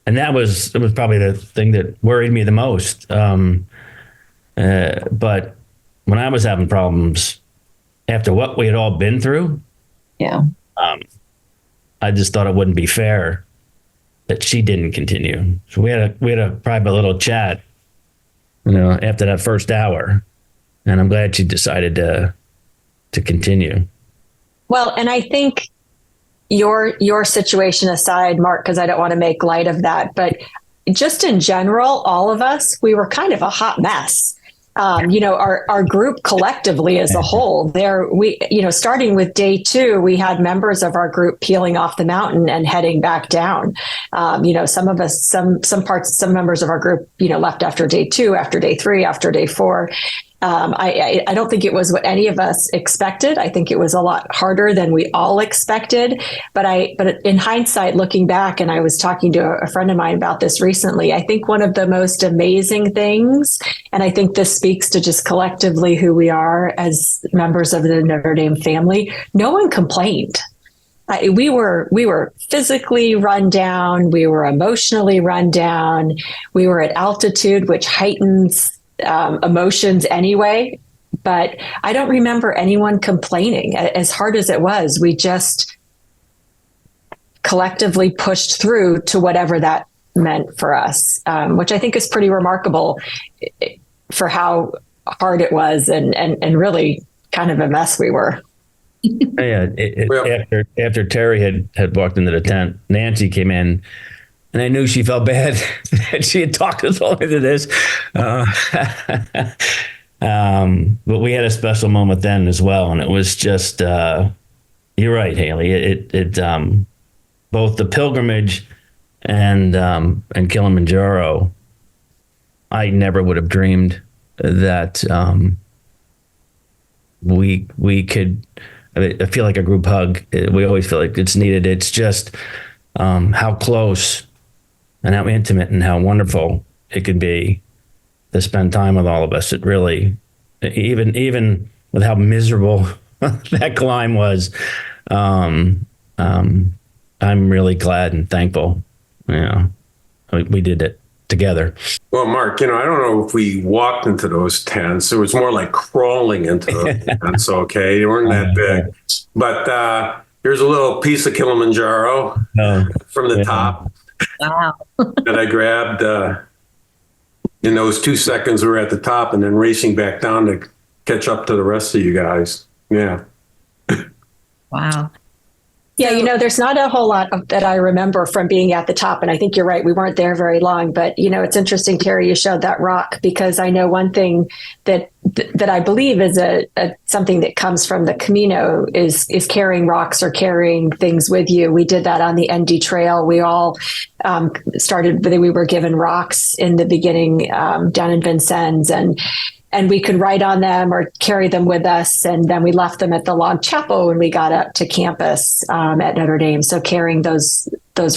And it was probably the thing that worried me the most. But when I was having problems after what we had all been through, yeah, I just thought it wouldn't be fair that she didn't continue. So we had a private little chat, you know, after that first hour, and I'm glad she decided to continue. Well, and I think your situation aside, Mark, because I don't want to make light of that, but just in general, all of us, we were kind of a hot mess. You know, our group collectively as a whole, starting with day 2, we had members of our group peeling off the mountain and heading back down. You know, some of us, some members of our group, you know, left after day 2, after day 3, after day 4. I don't think it was what any of us expected. I think it was a lot harder than we all expected. But in hindsight, looking back, and I was talking to a friend of mine about this recently, I think one of the most amazing things, and I think this speaks to just collectively who we are as members of the Notre Dame family, no one complained. We were physically run down. We were emotionally run down. We were at altitude, which heightens emotions anyway, but I don't remember anyone complaining. As hard as it was, we just collectively pushed through to whatever that meant for us, which I think is pretty remarkable for how hard it was, and really kind of a mess we were. Yeah, Well- after Terry had walked into the tent, Nancy came in, and I knew she felt bad that she had talked us all into this. But we had a special moment then as well, and it was just you're right, Haley. It both the pilgrimage and Kilimanjaro. I never would have dreamed that we could. I feel like a group hug. We always feel like it's needed. It's just how close and how intimate and how wonderful it could be to spend time with all of us. It really, even with how miserable that climb was, I'm really glad and thankful. Yeah, we did it together. Well, Mark, I don't know if we walked into those tents. It was more like crawling into the tents, okay? They weren't that big. But here's a little piece of Kilimanjaro from the top Wow. that I grabbed in those 2 seconds we were at the top and then racing back down to catch up to the rest of you guys. Yeah. Wow. Yeah, there's not a whole lot that I remember from being at the top. And I think you're right. We weren't there very long. But, it's interesting, Terry, you showed that rock, because I know one thing that I believe is something that comes from the Camino is carrying rocks or carrying things with you. We did that on the ND Trail. We all we were given rocks in the beginning down in Vincennes, and we could write on them or carry them with us. And then we left them at the log chapel when we got up to campus at Notre Dame. So carrying those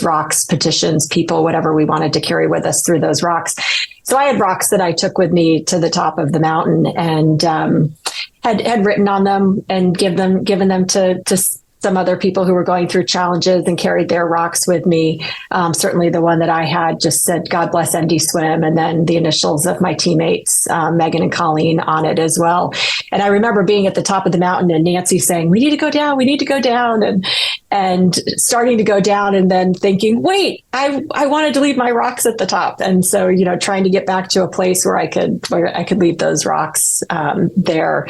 rocks, petitions, people, whatever we wanted to carry with us through those rocks. So I had rocks that I took with me to the top of the mountain and had written on them and given them to some other people who were going through challenges and carried their rocks with me. Certainly the one that I had just said, God bless ND Swim, and then the initials of my teammates, Megan and Colleen, on it as well. And I remember being at the top of the mountain and Nancy saying, we need to go down, and starting to go down and then thinking, wait, I wanted to leave my rocks at the top. And so, trying to get back to a place where I could leave those rocks there.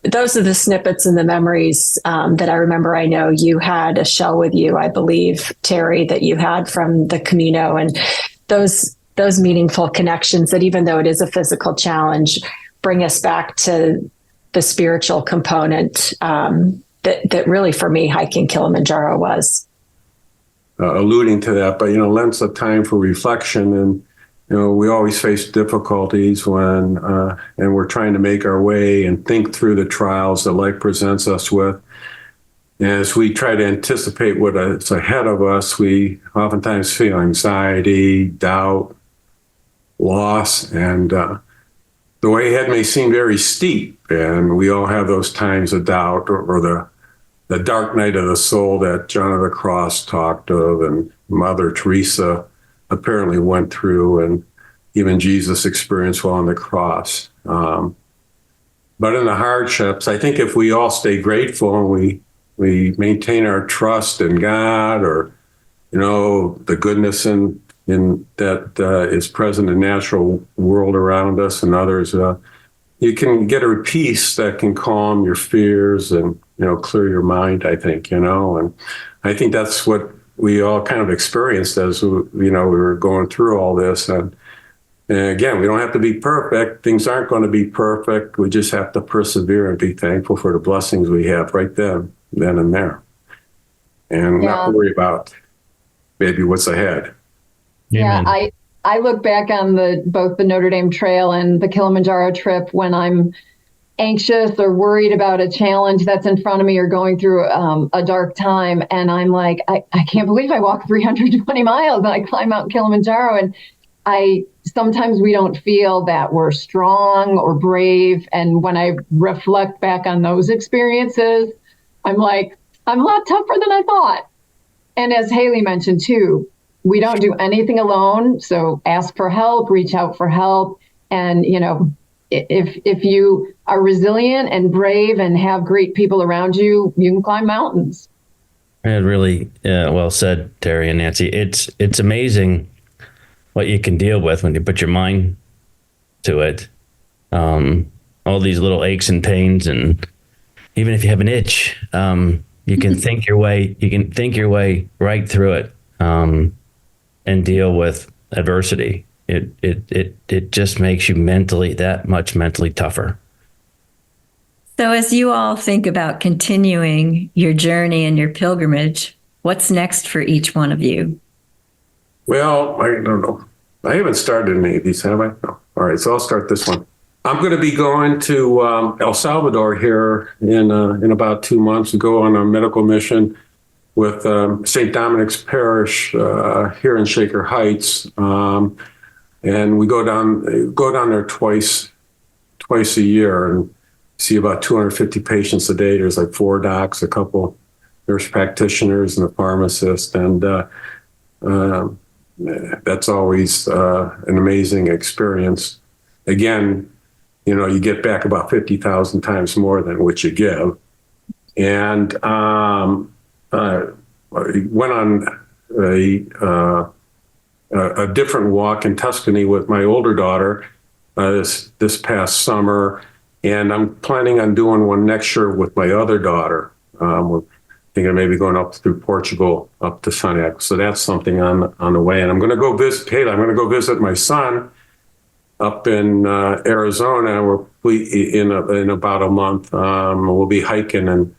Those are the snippets and the memories that I remember. I know you had a shell with you, I believe, Terry, that you had from the Camino, and those meaningful connections that, even though it is a physical challenge, bring us back to the spiritual component that really, for me, hiking Kilimanjaro was. Alluding to that, but Lent's a time for reflection, and we always face difficulties when, and we're trying to make our way and think through the trials that life presents us with. And as we try to anticipate what's ahead of us, we oftentimes feel anxiety, doubt, loss, and the way ahead may seem very steep. And we all have those times of doubt, or the dark night of the soul that John of the Cross talked of, and Mother Teresa apparently went through, and even Jesus experienced while on the cross. But in the hardships, I think if we all stay grateful and we maintain our trust in God, or the goodness in that is present in the natural world around us and others, you can get a peace that can calm your fears and clear your mind, I think. And I think that's what we all kind of experienced as we were going through all this. And again, we don't have to be perfect. Things aren't going to be perfect. We just have to persevere and be thankful for the blessings we have right then and there, and not worry about maybe what's ahead. Yeah, I look back on both the Notre Dame Trail and the Kilimanjaro trip when I'm anxious or worried about a challenge that's in front of me or going through a dark time. And I'm like, I can't believe I walked 320 miles and I climbed Mount Kilimanjaro. And sometimes we don't feel that we're strong or brave. And when I reflect back on those experiences, I'm like, I'm a lot tougher than I thought. And as Haley mentioned too, we don't do anything alone. So ask for help, reach out for help. And, if you are resilient and brave and have great people around you, you can climb mountains. And really well said, Terry and Nancy. It's amazing what you can deal with when you put your mind to it. all these little aches and pains, and even if you have an itch, you can think your way right through it, and deal with adversity. It just makes you that much mentally tougher. So as you all think about continuing your journey and your pilgrimage, what's next for each one of you? Well, I don't know. I haven't started any of these, have I? No. All right, so I'll start this one. I'm going to be going to El Salvador here in about 2 months to go on a medical mission with St. Dominic's Parish here in Shaker Heights, and we go down there twice a year and see about 250 patients a day. There's like 4 docs, a couple nurse practitioners, and a pharmacist, and that's always an amazing experience. Again, you get back about 50,000 times more than what you give. And I went on a different walk in Tuscany with my older daughter this past summer, and I'm planning on doing one next year with my other daughter. We're thinking of maybe going up through Portugal, up to Sunny. So that's something on the way. And I'm going to go visit my son up in Arizona. In about a month. We'll be hiking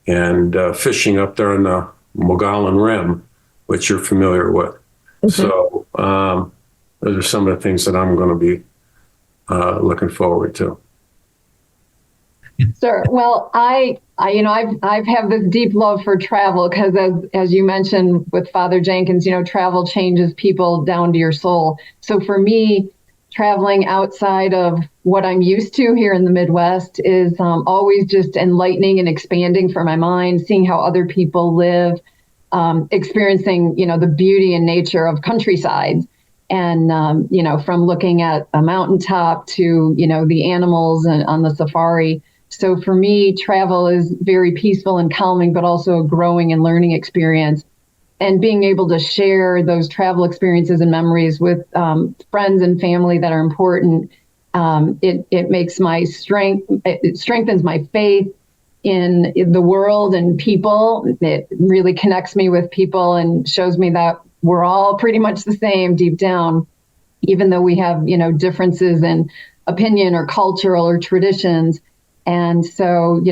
and fishing up there in the Mogollon Rim, which you're familiar with. Mm-hmm. So those are some of the things that I'm going to be looking forward to. Sure. Well, I've have this deep love for travel because, as you mentioned with Father Jenkins, travel changes people down to your soul. So for me, traveling outside of what I'm used to here in the Midwest is always just enlightening and expanding for my mind, seeing how other people live, experiencing, the beauty and nature of countrysides. And, from looking at a mountaintop to, the animals and on the safari. So for me, travel is very peaceful and calming, but also a growing and learning experience. And being able to share those travel experiences and memories with friends and family that are important, it makes my strength, it strengthens my faith in the world and people. It really connects me with people and shows me that we're all pretty much the same deep down, even though we have, differences in opinion or cultural or traditions. And so,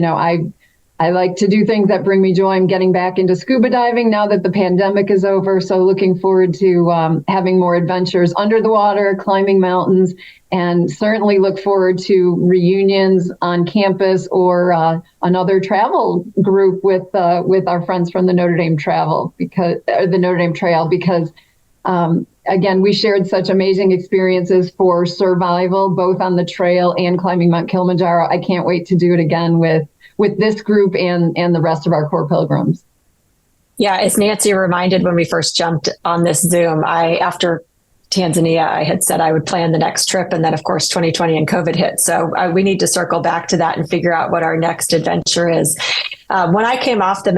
I like to do things that bring me joy. I'm getting back into scuba diving now that the pandemic is over. So looking forward to having more adventures under the water, climbing mountains, and certainly look forward to reunions on campus or another travel group with our friends from the Notre Dame Trail because again, we shared such amazing experiences for survival, both on the trail and climbing Mount Kilimanjaro. I can't wait to do it again with this group and the rest of our core pilgrims. Yeah, as Nancy reminded when we first jumped on this Zoom, after Tanzania, I had said I would plan the next trip. And then, of course, 2020 and COVID hit. So we need to circle back to that and figure out what our next adventure is. When we came off the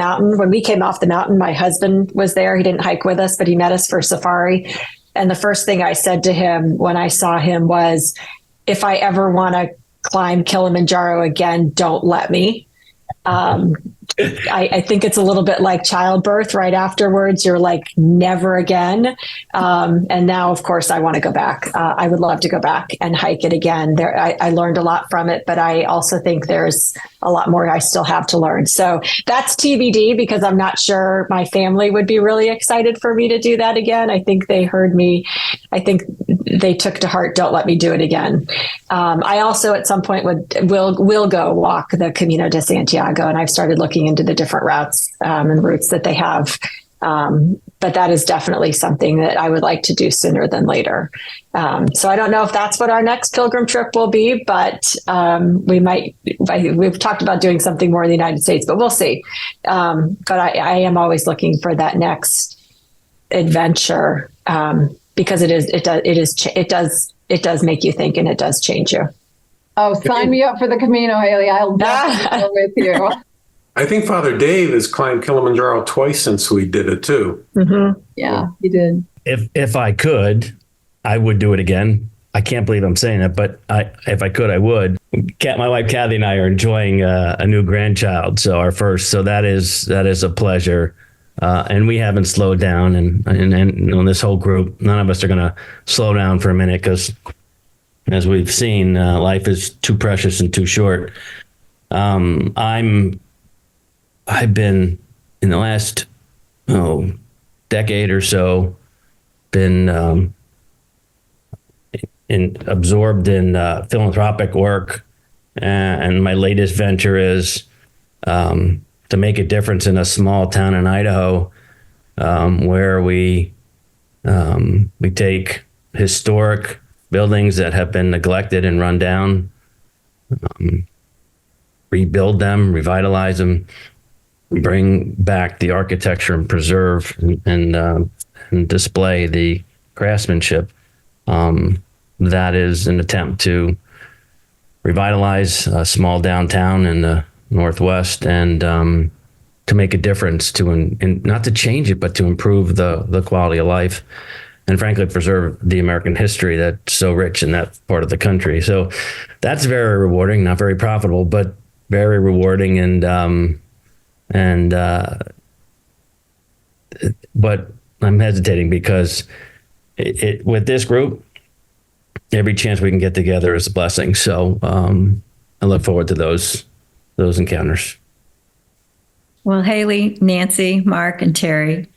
mountain, my husband was there. He didn't hike with us, but he met us for safari. And the first thing I said to him when I saw him was, if I ever want to climb Kilimanjaro again, don't let me. I think it's a little bit like childbirth. Right afterwards, you're like, never again. And now, of course, I want to go back. I would love to go back and hike it again. I learned a lot from it, but I also think there's a lot more I still have to learn. So that's TBD because I'm not sure my family would be really excited for me to do that again. I think they heard me. I think they took to heart, don't let me do it again. I also at some point will go walk the Camino de Santiago, and I've started looking into the different routes and routes that they have. But that is definitely something that I would like to do sooner than later. So I don't know if that's what our next pilgrim trip will be, but we've talked about doing something more in the United States, but we'll see. But I am always looking for that next adventure because it does make you think, and it does change you. Oh, sign me up for the Camino, Haley. I'll definitely go with you. I think Father Dave has climbed Kilimanjaro twice since we did it too. Mm-hmm. Yeah, he did. If I could, I would do it again. I can't believe I'm saying it, but if I could, I would. my wife Kathy and I are enjoying a new grandchild, so our first. So that is a pleasure, and we haven't slowed down. And on this whole group, none of us are going to slow down for a minute because, as we've seen, life is too precious and too short. I've been in the last decade or so been absorbed in philanthropic work, and my latest venture is to make a difference in a small town in Idaho, where we take historic buildings that have been neglected and run down, rebuild them, revitalize them, bring back the architecture and preserve and display the craftsmanship. That is an attempt to revitalize a small downtown in the Northwest and to make a difference and not to change it, but to improve the quality of life and frankly preserve the American history that's so rich in that part of the country. So that's very rewarding, not very profitable, but very rewarding. But I'm hesitating because with this group, every chance we can get together is a blessing. So I look forward to those encounters. Well, Haley, Nancy, Mark, and Terry,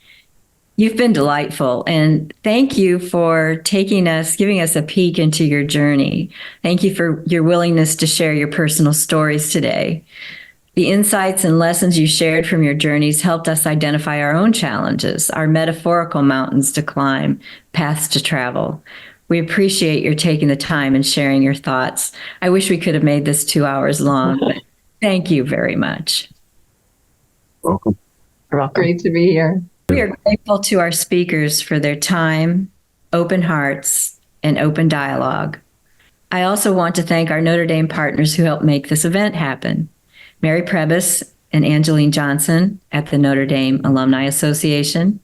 you've been delightful. And thank you for giving us a peek into your journey. Thank you for your willingness to share your personal stories today. The insights and lessons you shared from your journeys helped us identify our own challenges, our metaphorical mountains to climb, paths to travel. We appreciate your taking the time and sharing your thoughts. I wish we could have made this 2 hours long, but thank you very much. Welcome. You're welcome. Great to be here. We are grateful to our speakers for their time, open hearts, and open dialogue. I also want to thank our Notre Dame partners who helped make this event happen. Mary Prebis and Angeline Johnson at the Notre Dame Alumni Association,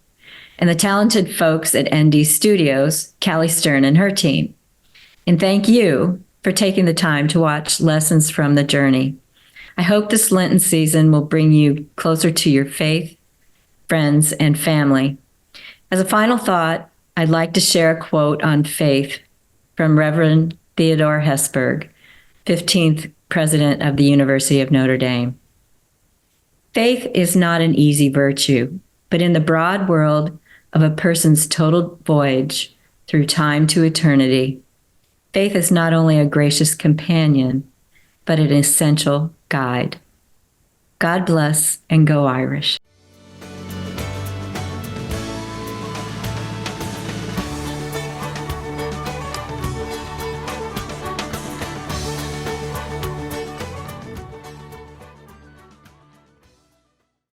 and the talented folks at ND Studios, Callie Stern and her team. And thank you for taking the time to watch Lessons from the Journey. I hope this Lenten season will bring you closer to your faith, friends, and family. As a final thought, I'd like to share a quote on faith from Reverend Theodore Hesburgh, 15th President of the University of Notre Dame. Faith is not an easy virtue, but in the broad world of a person's total voyage through time to eternity, faith is not only a gracious companion, but an essential guide. God bless and go Irish.